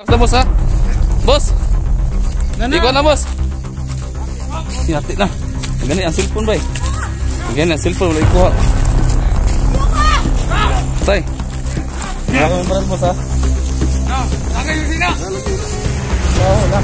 Basta boss ha? Boss! Ikaw na boss! Hati na. Gani ang cellphone ba eh? Gani ang cellphone wala ikuha. Tay! Ako yung baril boss ha? Lagay yung sina! Wala.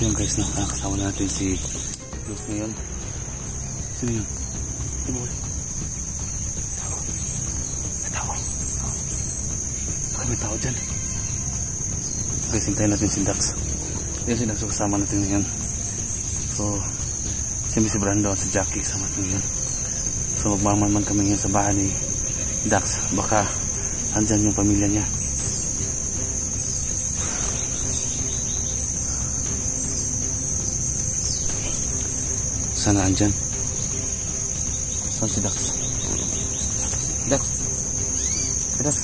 Yun guys, nakakasama natin si Luz ngayon. Sino yun? Sino yun? May tao dyan. Guys, hintayin natin si Dax. Yan si Dax, kasama natin ngayon. So, siyempre si Brando at si Jackie kasama natin ngayon. So, magmaman kami ngayon sa bahay ni Dax. Baka andyan yung pamilya niya. Sana andyan. Saan si Dax? Dax? Dax?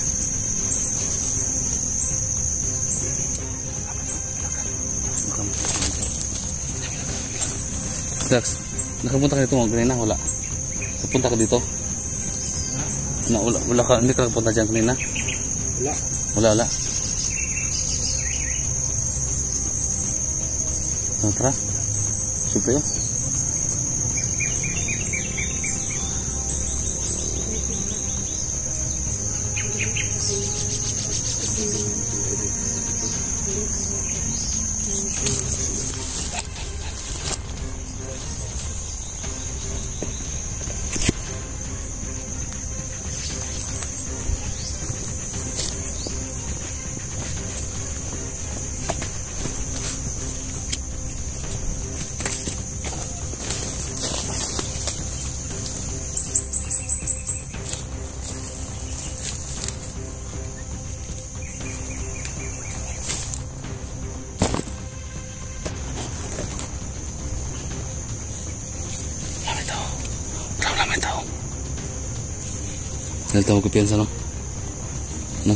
Dax, nakapunta ka dito mga kanina? Wala. Napunta ka dito? Wala ka, hindi ka nakapunta dyan kanina? Wala. Tara. Super yun. Dahil tayo magkapiyansa, no? No?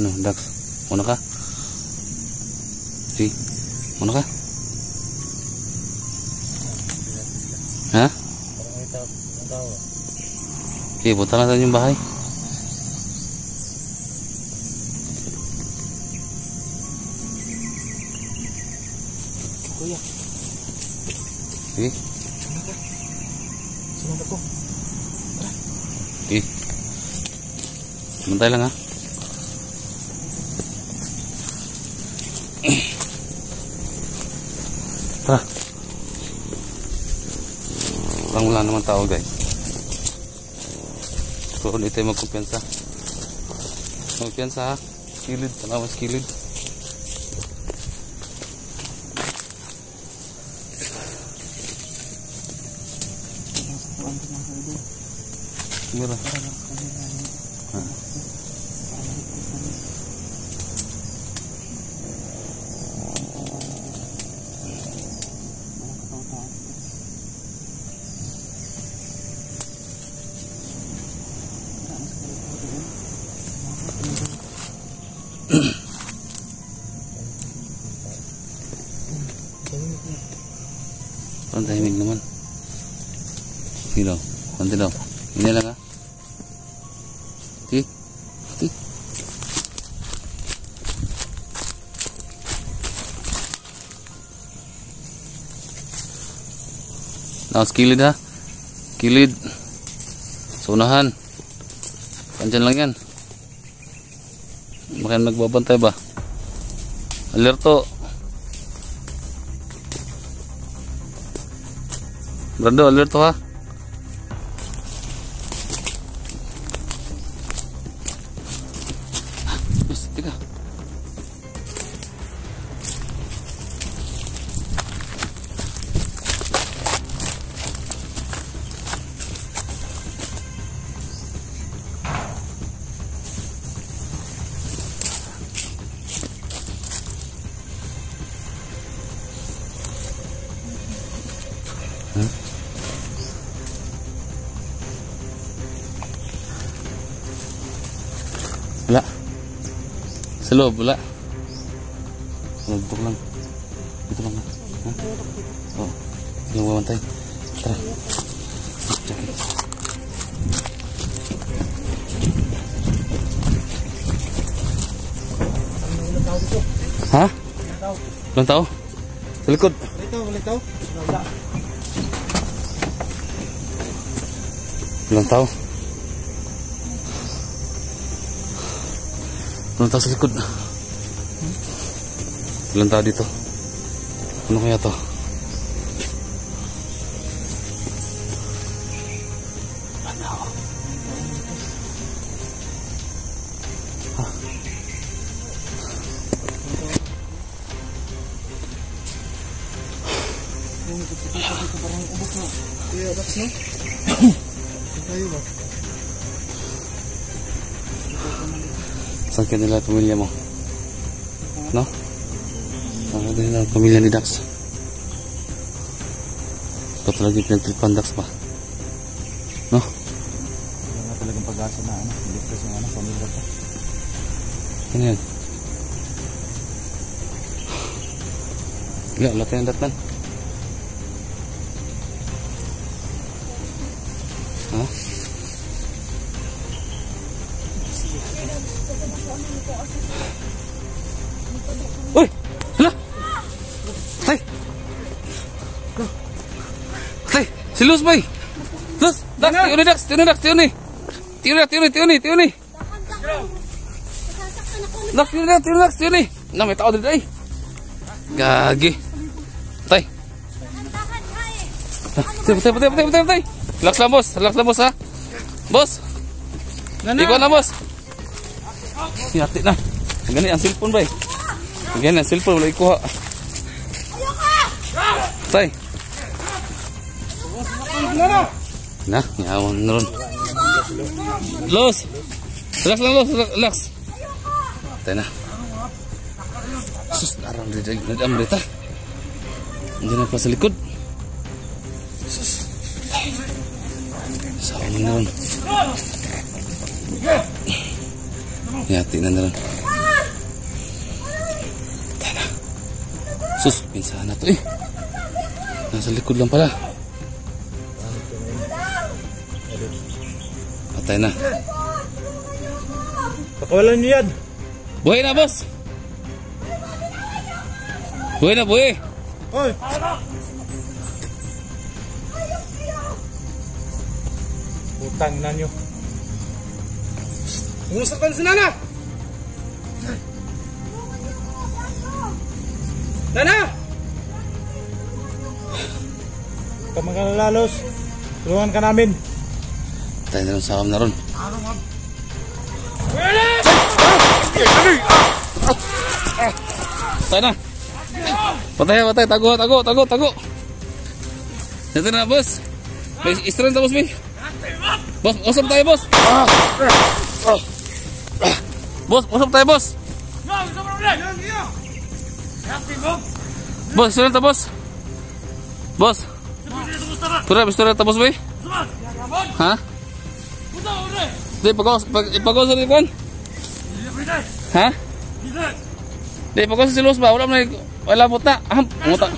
Ano, Dax? Muna ka? Si? Muna ka? Ha? Okay, punta na tayo yung bahay. Kuya. Sige. Sunod ako. Okay. Mantay lang ha. Tara. Wala naman tao guys. So ulit tayo magkumpiyansa. Magkumpiyansa ha. Skilid. Tanawa skilid. Mira. Parang tahimik naman. Sige daw. Konti daw. Hindi lang ha. Sige. Sige. Now, kilid ha. Kilid. Sa unahan. Andyan lang yan. Baka nagbabantay ba? Alerto. Brando, alerto ha. Mas, tika. Wala. Sa loob, wala. Dito lang. Dito lang. Ha? Oo. Sige, mamantay. Tara. Ha? Ilang tao? Sa likod. Ulit tao. Ilang tao? Ilang tao sa likod? Ilang tao dito? Ano kaya to? Ilang tao? Ha? Saan ka nila pamilya mo? No? Saan ka nila pamilya ni Dax? Ito talaga yung pinagtripan Dax pa. No? Wala nga talagang pag-asa na ano. Ligtas yung ano, pamilya pa. Ano yan? Wala tayong datnan. Ha? Uy! Hala! Tay! Tay! Si Luz boy! Luz! Dax! Tiuni Dax! Tiuni Dax! Tiuni! Tiuni! Dax! Tiuni Dax! Tiuni! Na may tao dito ay! Gagi! Tay! Patay! Relax lang boss! Relax lang boss ha! Boss! Ikaw na boss! Hati na! Ganyan ang cellphone ba eh! Ganyan ang cellphone, wala ikuha. Tay! Na, ngawang na ron. Los! Relax lang Los! Relax! Tay na. Sus, narang nagam rita. Hindi na pa sa likod. Sus. Sawang na ron. Hati na ron. Sus, pinsahan na to eh. Nasa likod lang pala. Patay na. Pakawalan niyo yan. Buhay na boss. Buhay na buhay. Oy! Utang na nyo. Umusap ka na si Nana! Nana! Kamagalalos, tulungan ka namin. Patay na ron, sawam na ron. Patay na. Patay. Tago. Dito na boss. May istron ta boss Bin. Boss, usap tayo boss. Boss, usap tayo boss. Boss, istron ta boss. Boss. Istorya ta boss Bin. Ha? Di pagaw sa rikuan. Ha? Di pagaw sa silos ba? Wala puta. Aham, puta.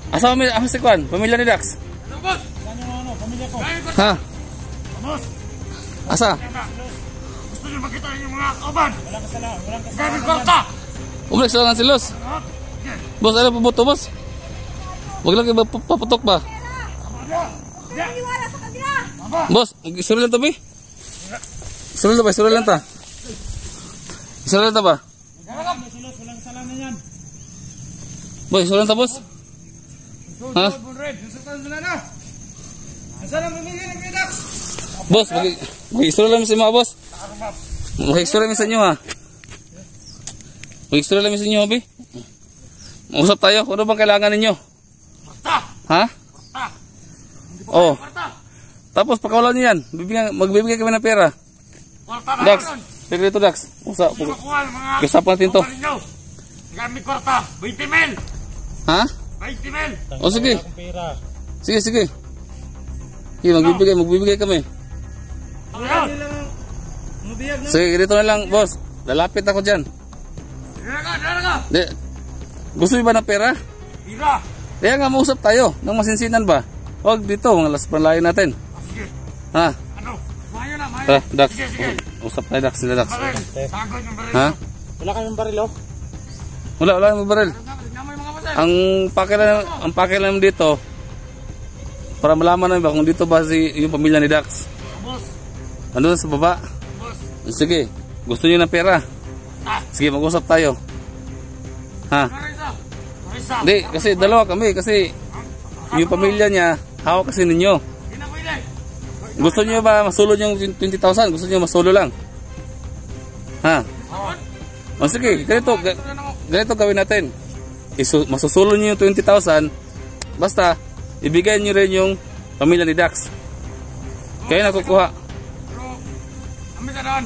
Asa kami si Kwan, pamilya ni Dax. Pamilya ko. Ha? Asa? Gusto nyo makita yung mga kauban? Walang kasalanan. Gamit kwarta! Umalik sa lang si Los. Boss, ano pabuto boss? Huwag lang kayo paputok ba? Maniwala sa kanila! Boss, isuri lang tabi. Isural ba? Isural lang ta. Isural lang ta ba? Walang sala na yan. Boy, isural lang ta, boss. Ha? Boss, mag-isural lang sa mga boss. Mag-isural lang sa inyo, ha? Mag-isural lang sa inyo, Bi. Usap tayo. Kung ano bang kailangan ninyo? Ha? Oh. Tapos pakawalan niyo yan. Magbibigay kami ng pera. Dax, sekreto Dax. Usap natin to. Kami kwarta, 20 mil. Ha? 20 mil. O sige. Sige, sige. Sige, magbibigay kami. Sige, dito na lang, boss. Lalapit ako dyan. Gusto niyo ba ng pera? Pira. Kaya nga, mausap tayo. Nang masinsinan ba? Huwag dito, mga laspanlayan natin. Sige. Ha? Ano? Mayo na, mayo. Tara, Dax. Sige, sige. Usap tayo, Dax. Sila, Dax. Baril. Sagod yung baril. Ha? Wala kayong baril, oh. Wala yung baril. Namoy mga basal. Ang pakialam dito, para malaman namin ba kung dito ba yung pamilya ni Dax. Boss. Ano sa baba? Boss. Sige, gusto niyo ng pera? Sige, mag-usap tayo. Ha? Marisa. Marisa. Hindi, kasi dalawa kami. Kasi yung pamilya niya, hawak kasi ninyo. Hindi na pwede. Gusto niyo ba masulod yung 20,000? Gusto niyo masolo lang? Ha? O sige, ganito gawin natin. Masusulo niyo yung 20,000. Basta, ibigay niyo rin yung pamilya ni Dax. Kayo na kukuha. Pero, kami sa doon.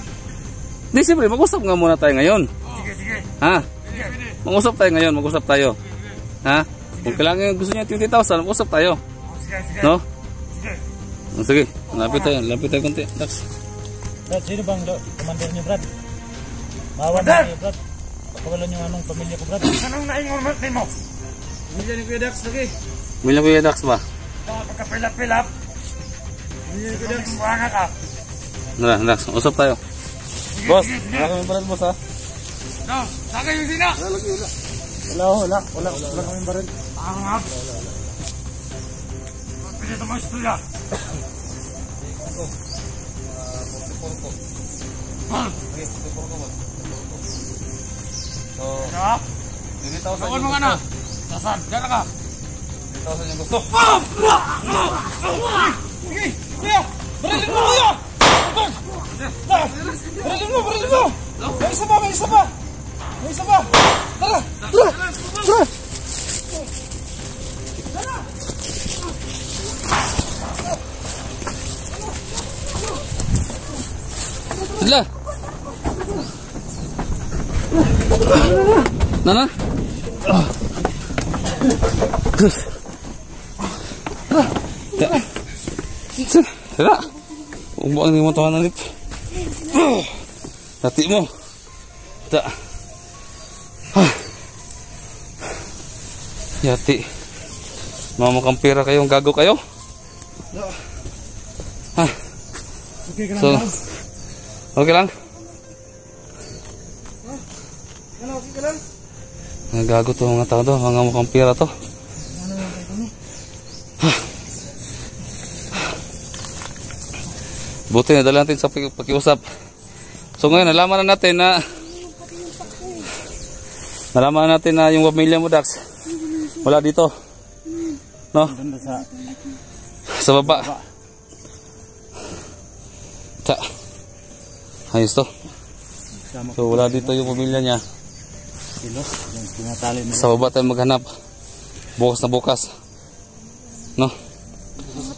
Hindi, siyempre, mag-usap nga muna tayo ngayon. Sige, sige. Ha? Sige, pwede. Mag-usap tayo ngayon, mag-usap tayo. Ha? Kung kailangan gusto niyo 20,000, mag-usap tayo. Sige, sige. No? Sige. Sige, lapit tayo konti, Dax. Brad, sino bang commander niyo, Brad? Mawan na kayo, Brad. Pakawalan yung anong pamilya ko, Brad. Anong naingon mo? Pamilya ni Kuya Dax, lagi. Pamilya Kuya Dax ba? Pagkapilap-pilap. Pamilya ni Kuya Dax. Buhanga ka. Dax, usap tayo. Sige, Boss, sige, sige. wala kami baril, boss, ha? No, saka yung sina. Wala kaming baril. Pangap. Pwede ito mga istorya. Diba? Saan mo ka na? Nasaan? Diyan ka. 20,000 yung gusto. Sige! Kuya! Barilin mo kuya! Barilin mo! May isa pa! Tara! Sila! Nana? Tara! Umbuang ni mo tawanan dito. Hati mo. Tak. Yati. Mamakang pera kayong gago kayo? Ha? Okay ka lang, So, Brad. okay lang? Okay ka lang? Nagago to mga tao to, mga mukhang pera to. Buti na dala natin sa pakiusap. So ngayon nalaman na natin na yung pamilya mo, Dax, wala dito. No? Doon sa Sa baba. Ta. Ayos to. sama So wala dito yung pamilya niya. kilos. Yung tinatali nila. Sa baba tayo maghanap. Bukas na bukas. No?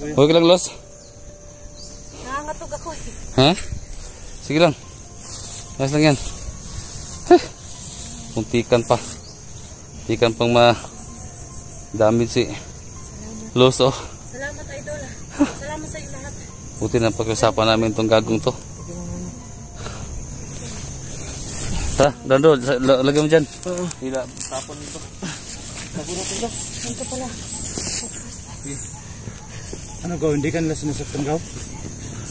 Okay lang, Los? Nangangatog ako eh. Ha? Sige lang. Ayos lang yan. Puntikan pa. Puntikan pang ma-damage si Los, oh. Salamat, Idol. Salamat sa iyo lahat. Buti na pag-usapan namin itong gagong to. Tara, Dando, lagay mo dyan. Hila, tapon nito. Ito pala. Ano gaw, hindi ka nila sinasaktan gaw?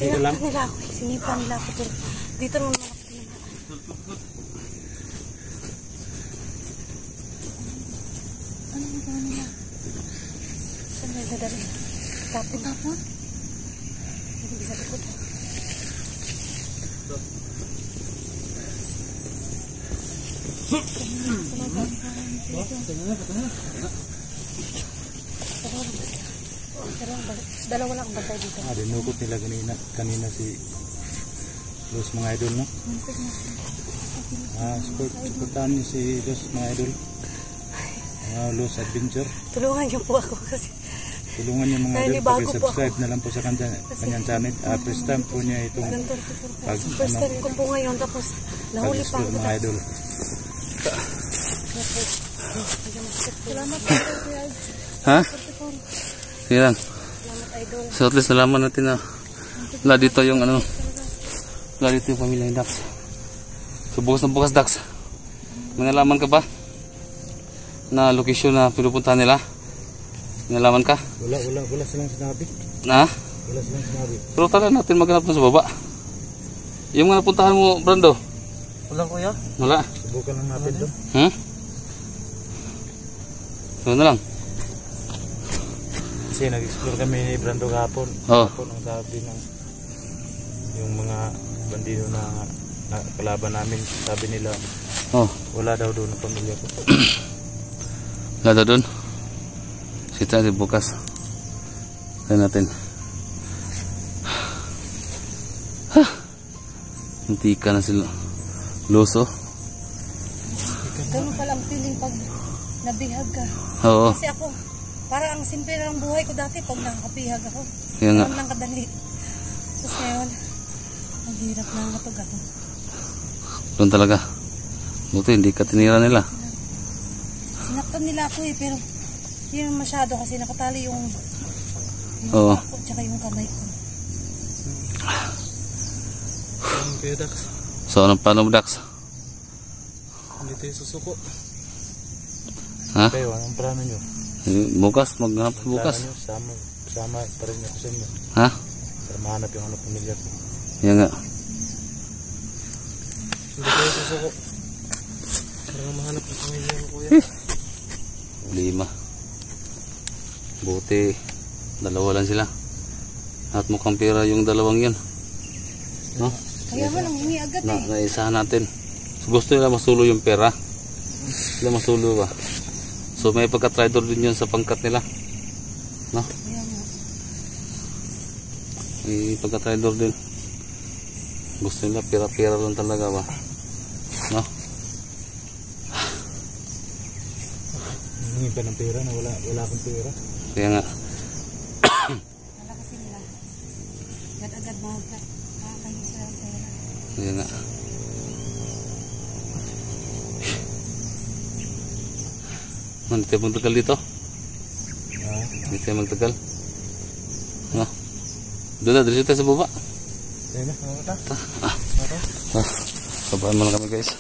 Sige lang. Sinaktan nila ako eh. Sinipan nila ako. Pero dito naman ako tinamaan. Ano ang gawin nila? Saan na dadali? Tapon? Hindi sa likod. Dalawa lang ang bantay dito. Dinukot nila kanina si Los mga idol, no? Supportahan niyo si Los mga idol. Los Adventure. Tulungan niyo po ako kasi Tulungan niyo mga idol, pag-subscribe na lang po sa kanyang channel. First time po niya itong first time ko po ngayon, tapos nahuli pa ako. Mga idol. Salamat po, Kuya. Ha? Sige lang. Salamat, idol. So at least nalaman natin na wala dito yung ano, wala dito yung pamilya ng Dax. So bukas na bukas, Dax, may nalaman ka ba na location na pinupuntahan nila? May nalaman ka? Wala silang sinabi. Na? Wala silang sinabi. Pero tala natin maghanap na sa baba. Yung mga napuntahan mo, Brando? Wala, kuya. Wala. Subukan lang natin doon. So na lang. Kasi nag-explore kami ni Brando kahapon. Oh. Kahapon ang sabi ng yung mga bandido na kalaban namin, sabi nila wala daw doon ang pamilya ko. Wala daw doon. Kita di bukas. Kaya natin. Hindi ka na sila. Loso. Ganun pala ang feeling pag nabihag ka. Oo. Kasi ako, parang ang simple ng buhay ko dati pag nakakapihag ako. Kaya nga. Ganun lang kadali. Tapos ngayon, ang hirap na matug ako. Doon talaga. Buti hindi ka tinira nila. Sinaktan nila ako pero hindi naman masyado kasi nakatali yung Oo. ako tsaka yung kamay ko. Kuya Dax, So anong paano mo, Dax? dito yung susuko. Ha? Kayo, anong plano nyo? Bukas, maghanap bukas. Plano nyo, sama pa rin ako sa inyo. Ha? Para mahanap yung pamilya ko. Yan nga. Hindi kayo susuko. Para mahanap yung pamilya ko, kuya. 5. Buti, 2 lang sila. At mukhang pera yung 2 yun. No? Kaya man ang hingi agad Naisahan natin. So, gusto nila masulo yung pera. Sila masulo ba? So may pagka-traitor din yun sa pangkat nila. No? Kaya nga. May pagka-traitor din. Gusto nila pera-pera lang talaga ba? No? Hindi pa ng pera na wala akong pera. Kaya nga. Wala kasi nila. Agad-agad makakahin sila ang pera. Kaya nga. Hindi tayo magtagal dito. Hindi tayo magtagal. No? Doon na, dito tayo sa baba. Ayun na, Sabaan mo lang kami, guys.